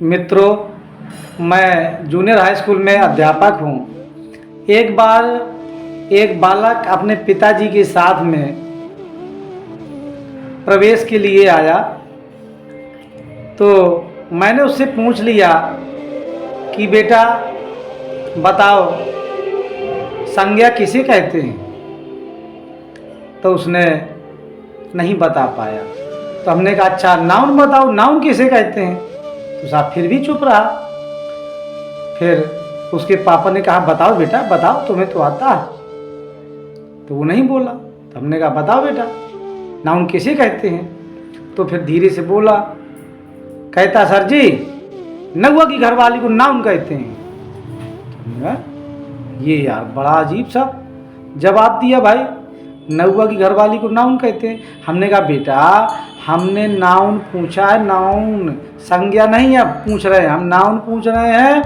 मित्रों, मैं junior high school में अध्यापक हूँ। एक बार एक बालक अपने पिताजी के साथ में प्रवेश के लिए आया, तो मैंने उससे पूछ लिया कि बेटा बताओ संज्ञा किसे कहते हैं। तो उसने नहीं बता पाया। तो हमने कहा अच्छा नाउन बताओ, नाउन किसे कहते हैं। तो साहब फिर भी चुप रहा। फिर उसके पापा ने कहा बताओ बेटा बताओ, तुम्हें तो आता है। तो वो नहीं बोला। तो हमने कहा बताओ बेटा नाउन किसे कहते हैं। तो फिर धीरे से बोला, कहता सर जी नौवा की घरवाली को नाउन कहते हैं। ये यार बड़ा अजीब सा जवाब दिया भाई, नौवा की घरवाली को नाउन कहते हैं। हमने कहा बेटा हमने नाउन पूछा है, नाउन संज्ञा नहीं है पूछ रहे हैं, हम नाउन पूछ रहे हैं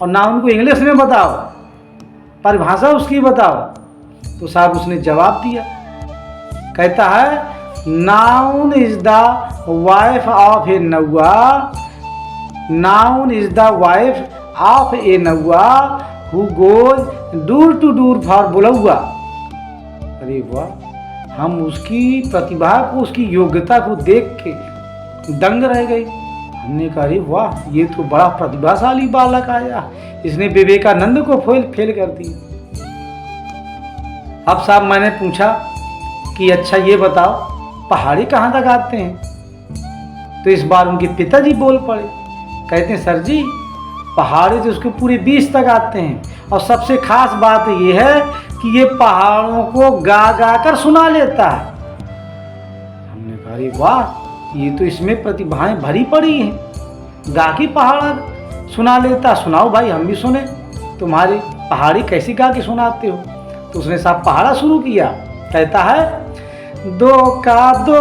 और नाउन को इंग्लिश में बताओ, परिभाषा उसकी बताओ। तो साहब उसने जवाब दिया, कहता है noun is the wife of a नौवा, noun is the wife of a नौवा who goes door to door for बुलौआ। अरे वाह, हम उसकी प्रतिभा को, उसकी योग्यता को देख के दंग रह गए। हमने कहा अरे वाह, ये तो बड़ा प्रतिभाशाली बालक आया, इसने विवेकानंद को फेल कर दिया। अब साहब मैंने पूछा कि अच्छा ये बताओ पहाड़ी कहाँ तक आते हैं। तो इस बार उनके पिताजी बोल पड़े, कहते हैं सर जी पहाड़ी तो उसके पूरे 20 तक आते हैं, और सबसे खास बात ये है कि ये पहाड़ों को गा गा कर सुना लेता है। हमने कहा अरे वाह, ये तो इसमें प्रतिभाएं भरी पड़ी हैं, गा के पहाड़ सुना लेता। सुनाओ भाई हम भी सुने, तुम्हारी पहाड़ी कैसी गा के सुनाते हो। तो उसने साहब पहाड़ा शुरू किया, कहता है दो का दो,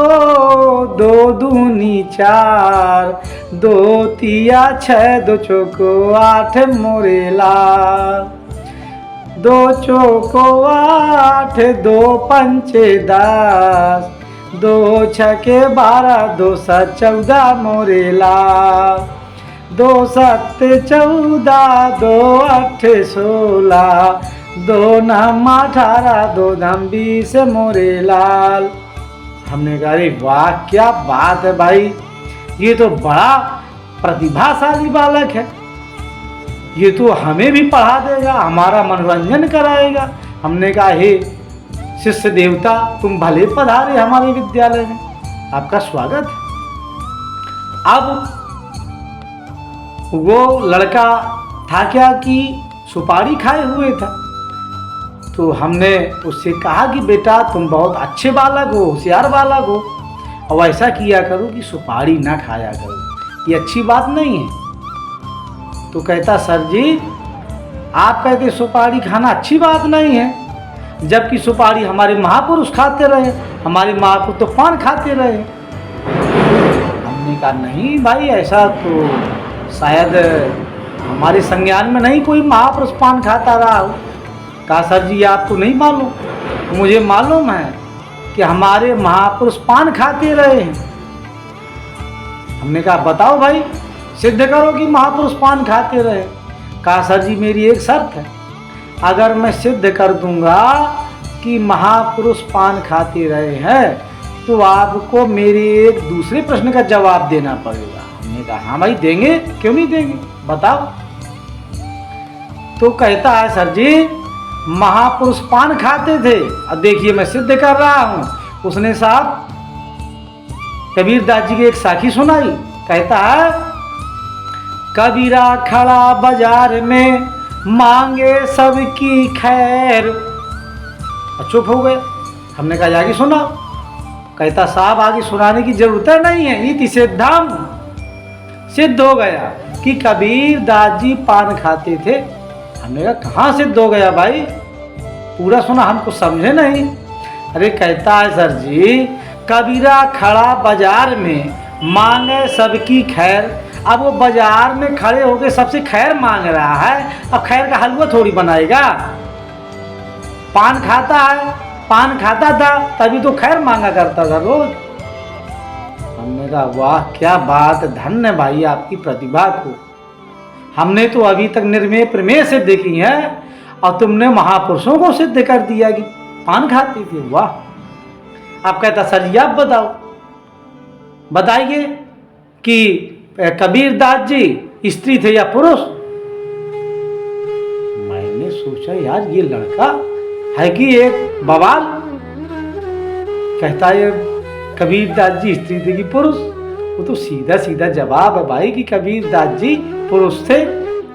दो दूनी चार, दो तिया 6, दो चौको 8 मोरेला, दो चौको 8, दो पंचे 10, दो छके 12, दो 7 14 मोरेला, दो 7 14, दो 8 16, दो 9 18, दो 20 मोरे लाल। हमने कहा अरे वाह क्या बात है भाई, ये तो बड़ा प्रतिभाशाली बालक है, ये तो हमें भी पढ़ा देगा, हमारा मनोरंजन कराएगा। हमने कहा हे शिष्य देवता तुम भले पधारे हमारे विद्यालय में, आपका स्वागत है। अब वो लड़का था क्या कि सुपारी खाए हुए था। तो हमने उससे कहा कि बेटा तुम बहुत अच्छे बालक हो, होशियार बालक हो, और ऐसा किया करो कि सुपारी ना खाया करो, ये अच्छी बात नहीं है। तो कहता सर जी आप कहते सुपारी खाना अच्छी बात नहीं है, जबकि सुपारी हमारे महापुरुष खाते रहे, हमारे महापुरुष तो पान खाते रहे। हमने कहा नहीं भाई, ऐसा तो शायद हमारे संज्ञान में नहीं कोई महापुरुष पान खाता रहा हो। कहा सर जी आपको नहीं मालूम, मुझे मालूम है कि हमारे महापुरुष पान खाते रहे हैं। हमने कहा बताओ भाई सिद्ध करो कि महापुरुष पान खाते रहे। कहा सर जी मेरी एक शर्त है, अगर मैं सिद्ध कर दूंगा कि महापुरुष पान खाते रहे हैं तो आपको मेरे एक दूसरे प्रश्न का जवाब देना पड़ेगा। हमने कहा हाँ भाई देंगे, क्यों नहीं देंगे बताओ। तो कहता है सर जी महापुरुष पान खाते थे, अब देखिए मैं सिद्ध कर रहा हूं। उसने साहब कबीरदास जी की एक साखी सुनाई, कहता है कबीरा खड़ा बाजार में मांगे सबकी खैर। चुप हो गए। हमने कहा आगे सुना। कहता साहब आगे सुनाने की जरूरत नहीं है, इति सिद्धम, सिद्ध हो गया कि कबीरदास जी पान खाते थे। हमने कहा कहाँ सिद्ध हो गया भाई, पूरा सुना, हमको समझे नहीं। अरे कहता है सर जी कबीरा खड़ा बाजार में मांगे सबकी खैर। अब वो बाजार में खड़े होकर सबसे खैर मांग रहा है, अब खैर का हलवा थोड़ी बनाएगा। पान खाता है, पान खाता था तभी तो खैर मांगा करता था रोज। हमने कहा वाह क्या बात, धन्य भाई आपकी प्रतिभा को। हमने तो अभी तक निर्मेय प्रमेय सिद्ध की है और तुमने महापुरुषों को सिद्ध कर दिया कि पान खाती थी। वाह। आप कहता सर जी आप बताओ, बताइए कि कबीरदास जी स्त्री थे या पुरुष। मैंने सोचा यार ये लड़का है कि एक बवाल। कहता है कबीरदास जी स्त्री थे कि पुरुष। वो तो सीधा सीधा जवाब है भाई कि कबीरदास जी पुरुष थे।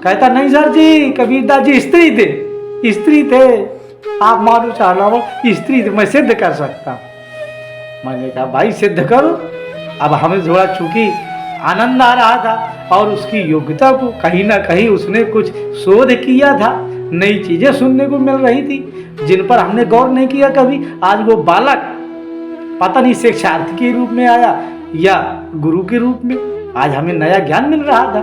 कहता नहीं सर जी कबीरदास जी स्त्री थे, स्त्री थे। आप मानो चाहना हो स्त्री थे, मैं सिद्ध कर सकता। मैंने कहा भाई सिद्ध करो। अब हमें थोड़ा चूंकि आनंद आ रहा था और उसकी योग्यता को कहीं ना कहीं उसने कुछ शोध किया था, नई चीजें सुनने को मिल रही थी जिन पर हमने गौर नहीं किया कभी। आज वो बालक पता नहीं शिक्षार्थी के रूप में आया या गुरु के रूप में, आज हमें नया ज्ञान मिल रहा था,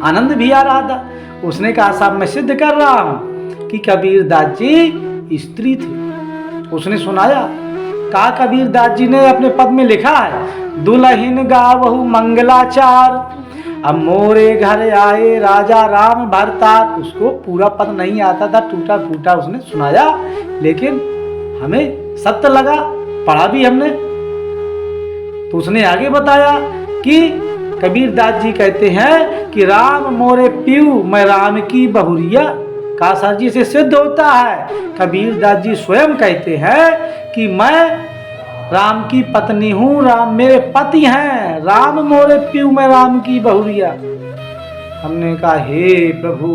आनंद भी आ रहा था। उसने कहा साहब मैं सिद्ध कर रहा हूं कि कबीरदास जी स्त्री थे। उसने सुनाया, कहा कबीरदास जी ने अपने पद में लिखा है दुल्हन गावहु मंगलाचार, अब मोरे घर आए राजा राम भरतार। उसको पूरा पद नहीं आता था, टूटा फूटा उसने सुनाया, लेकिन हमें सत्य लगा, पढ़ा भी हमने। तो उसने आगे बताया कि कबीरदास जी कहते हैं कि राम मोरे पीऊ मैं राम की बहुरिया। कहा सर जी से सिद्ध होता है। कबीरदास जी स्वयं कहते हैं कि मैं राम की पत्नी हूँ, राम मेरे पति हैं, राम मोरे पीऊ मैं राम की बहुरिया। हमने कहा हे प्रभु